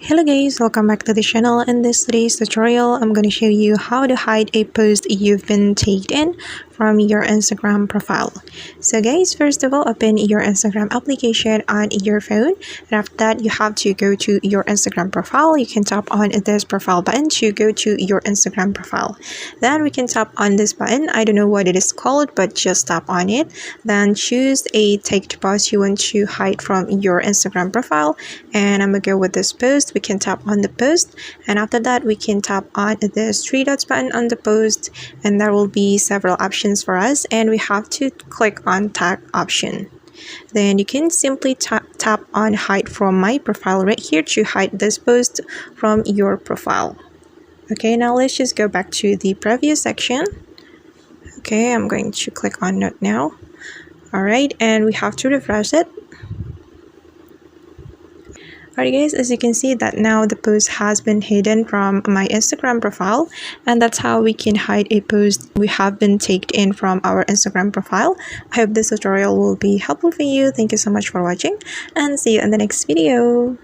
Hello guys, welcome back to the channel. In this today's tutorial, I'm going to show you how to hide a post you've been tagged in from your Instagram profile. So guys, first of all, open your Instagram application on your phone, and after that you have to go to your Instagram profile. You can tap on this profile button to go to your Instagram profile. Then we can tap on this button. I don't know what it is called, but just tap on it. Then choose a tagged post you want to hide from your Instagram profile, and I'm gonna go with this post. We can tap on the post, and after that we can tap on this three dots button on the post, and there will be several options for us, and we have to click on tag option. Then you can simply tap on hide from my profile right here to hide this post from your profile. Okay, now let's just go back to the preview section. Okay, I'm going to click on note now. Alright, and we have to refresh it. Alright guys, as you can see that now the post has been hidden from my Instagram profile, and that's how we can hide a post we have been tagged in from our Instagram profile. I hope this tutorial will be helpful for you. Thank you so much for watching, and see you in the next video.